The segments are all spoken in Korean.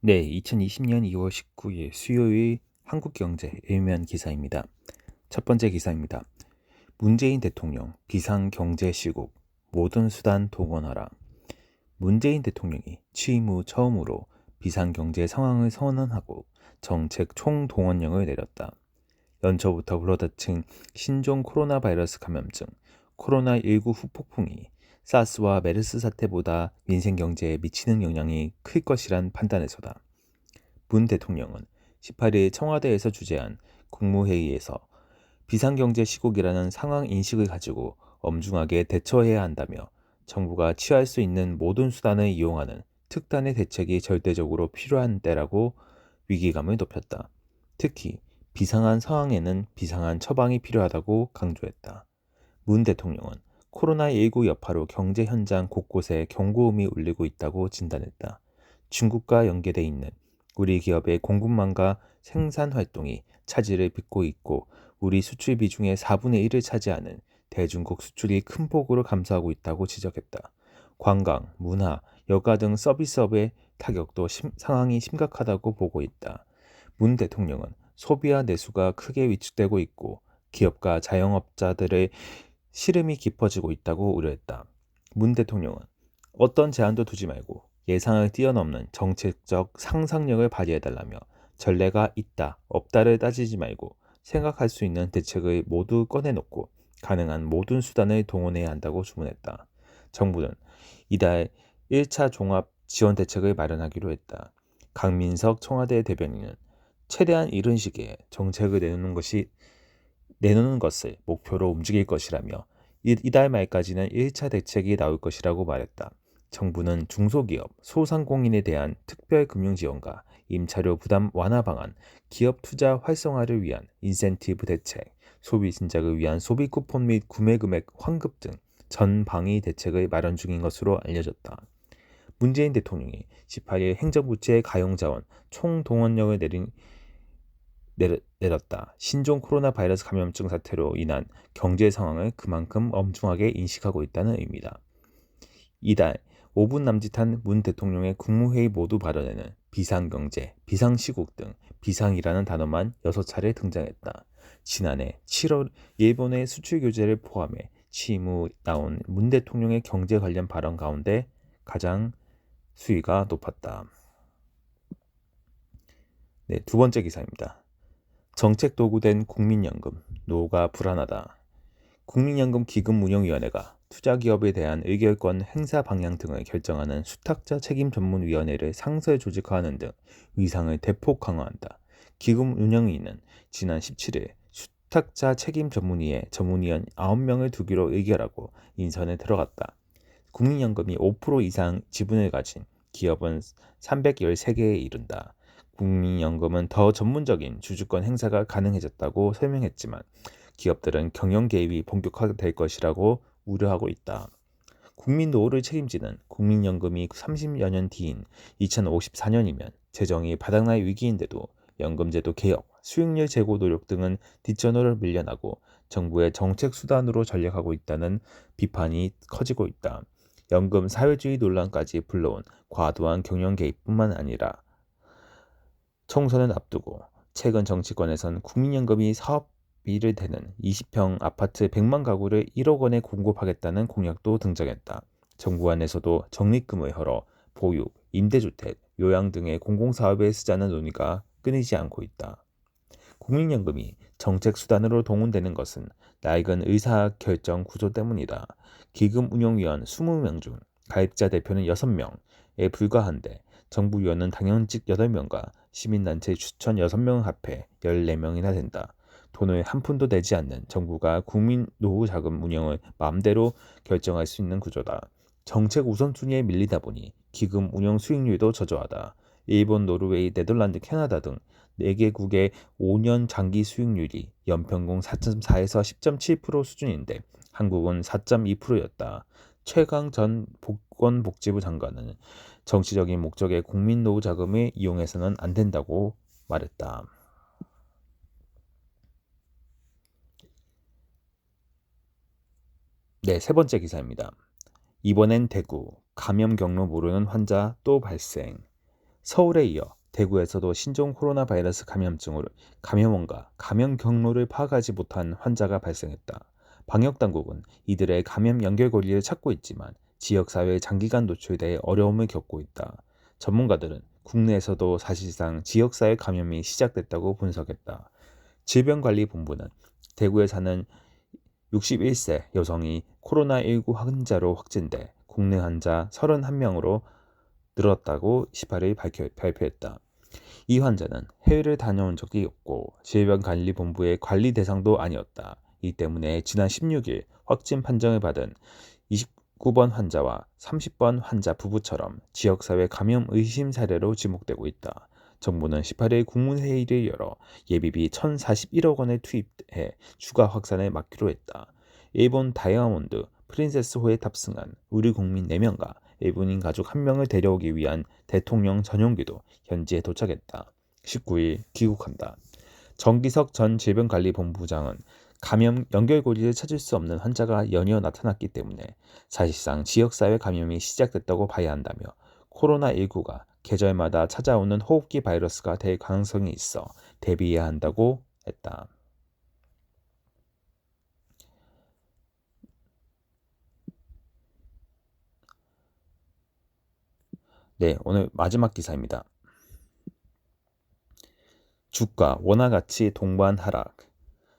네, 2020년 2월 19일 수요일 한국경제 일면 기사입니다. 첫 번째 기사입니다. 문재인 대통령 비상경제시국 모든 수단 동원하라. 문재인 대통령이 취임 후 처음으로 비상경제 상황을 선언하고 정책 총동원령을 내렸다. 연초부터 불어닥친 신종 코로나 바이러스 감염증, 코로나19 후폭풍이 사스와 메르스 사태보다 민생 경제에 미치는 영향이 클 것이란 판단에서다. 문 대통령은 18일 청와대에서 주재한 국무회의에서 비상경제 시국이라는 상황 인식을 가지고 엄중하게 대처해야 한다며 정부가 취할 수 있는 모든 수단을 이용하는 특단의 대책이 절대적으로 필요한 때라고 위기감을 높였다. 특히 비상한 상황에는 비상한 처방이 필요하다고 강조했다. 문 대통령은 코로나19 여파로 경제 현장 곳곳에 경고음이 울리고 있다고 진단했다. 중국과 연계돼 있는 우리 기업의 공급망과 생산 활동이 차질을 빚고 있고 우리 수출 비중의 4분의 1을 차지하는 대중국 수출이 큰 폭으로 감소하고 있다고 지적했다. 관광, 문화, 여가 등 서비스업의 타격도 상황이 심각하다고 보고 있다. 문 대통령은 소비와 내수가 크게 위축되고 있고 기업과 자영업자들의 시름이 깊어지고 있다고 우려했다. 문 대통령은 어떤 제한도 두지 말고 예상을 뛰어넘는 정책적 상상력을 발휘해달라며 전례가 있다, 없다를 따지지 말고 생각할 수 있는 대책을 모두 꺼내놓고 가능한 모든 수단을 동원해야 한다고 주문했다. 정부는 이달 1차 종합 지원 대책을 마련하기로 했다. 강민석 청와대 대변인은 최대한 이른 시기에 정책을 내놓는 것을 목표로 움직일 것이라며 이달 말까지는 1차 대책이 나올 것이라고 말했다. 정부는 중소기업, 소상공인에 대한 특별 금융 지원과 임차료 부담 완화 방안, 기업 투자 활성화를 위한 인센티브 대책, 소비 진작을 위한 소비 쿠폰 및 구매 금액 환급 등 전방위 대책을 마련 중인 것으로 알려졌다. 문재인 대통령이 18일 행정부처의 가용자원 총동원령을 내렸다. 신종 코로나 바이러스 감염증 사태로 인한 경제 상황을 그만큼 엄중하게 인식하고 있다는 의미다. 이달 5분 남짓한 문 대통령의 국무회의 모두 발언에는 비상경제, 비상시국 등 비상이라는 단어만 6차례 등장했다. 지난해 7월 일본의 수출 규제를 포함해 취임 후 나온 문 대통령의 경제 관련 발언 가운데 가장 수위가 높았다. 네, 두 번째 기사입니다. 정책 도구된 국민연금, 노후가 불안하다. 국민연금기금운용위원회가 투자기업에 대한 의결권 행사 방향 등을 결정하는 수탁자 책임전문위원회를 상설 조직화하는 등 위상을 대폭 강화한다. 기금운용위는 지난 17일 수탁자 책임전문위에 전문위원 9명을 두기로 의결하고 인선에 들어갔다. 국민연금이 5% 이상 지분을 가진 기업은 313개에 이른다. 국민연금은 더 전문적인 주주권 행사가 가능해졌다고 설명했지만 기업들은 경영 개입이 본격화될 것이라고 우려하고 있다. 국민 노후를 책임지는 국민연금이 30여 년 뒤인 2054년이면 재정이 바닥날 위기인데도 연금제도 개혁, 수익률 제고 노력 등은 뒷전으로 밀려나고 정부의 정책 수단으로 전락하고 있다는 비판이 커지고 있다. 연금 사회주의 논란까지 불러온 과도한 경영 개입뿐만 아니라 총선을 앞두고 최근 정치권에선 국민연금이 사업비를 대는 20평 아파트 100만 가구를 1억 원에 공급하겠다는 공약도 등장했다. 정부 안에서도 적립금을 헐어 보육, 임대주택, 요양 등의 공공사업에 쓰자는 논의가 끊이지 않고 있다. 국민연금이 정책 수단으로 동원되는 것은 낡은 의사결정 구조 때문이다. 기금운용위원 20명 중 가입자 대표는 6명에 불과한데 정부 위원은 당연직 8명과 시민단체 추천 6명 합해 14명이나 된다. 돈을 한 푼도 내지 않는 정부가 국민 노후 자금 운영을 마음대로 결정할 수 있는 구조다. 정책 우선순위에 밀리다 보니 기금 운영 수익률도 저조하다. 일본, 노르웨이, 네덜란드, 캐나다 등 4개국의 5년 장기 수익률이 연평균 4.4에서 10.7% 수준인데 한국은 4.2%였다. 최강 전 보건복지부 장관은 정치적인 목적의 국민노후 자금을 이용해서는 안 된다고 말했다. 네, 세 번째 기사입니다. 이번엔 대구, 감염 경로 모르는 환자 또 발생. 서울에 이어 대구에서도 신종 코로나 바이러스 감염증으로 감염원과 감염 경로를 파악하지 못한 환자가 발생했다. 방역당국은 이들의 감염 연결고리를 찾고 있지만 지역사회에 장기간 노출돼 어려움을 겪고 있다. 전문가들은 국내에서도 사실상 지역사회 감염이 시작됐다고 분석했다. 질병관리본부는 대구에 사는 61세 여성이 코로나19 환자로 확진돼 국내 환자 31명으로 늘었다고 18일 발표했다. 이 환자는 해외를 다녀온 적이 없고 질병관리본부의 관리 대상도 아니었다. 이 때문에 지난 16일 확진 판정을 받은 29번 환자와 30번 환자 부부처럼 지역사회 감염 의심 사례로 지목되고 있다. 정부는 18일 국무회의를 열어 예비비 1,041억 원을 투입해 추가 확산을 막기로 했다. 일본 다이아몬드 프린세스호에 탑승한 우리 국민 4명과 일본인 가족 1명을 데려오기 위한 대통령 전용기도 현지에 도착했다. 19일 귀국한다. 정기석 전 질병관리본부장은 감염 연결고리를 찾을 수 없는 환자가 연이어 나타났기 때문에 사실상 지역사회 감염이 시작됐다고 봐야 한다며 코로나19가 계절마다 찾아오는 호흡기 바이러스가 될 가능성이 있어 대비해야 한다고 했다. 네, 오늘 마지막 기사입니다. 주가, 원화 가치 동반 하락.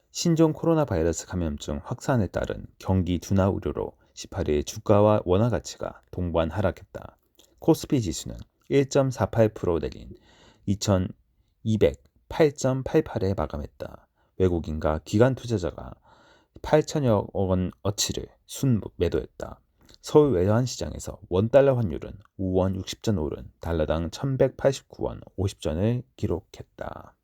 신종 코로나 바이러스 감염증 확산에 따른 경기 둔화 우려로 18일 주가와 원화 가치가 동반 하락했다. 코스피 지수는 1.48% 내린 2208.88에 마감했다. 외국인과 기관 투자자가 8천여 원 어치를 순매도했다. 서울 외환시장에서 원달러 환율은 5원 60전 오른 달러당 1189원 50전을 기록했다.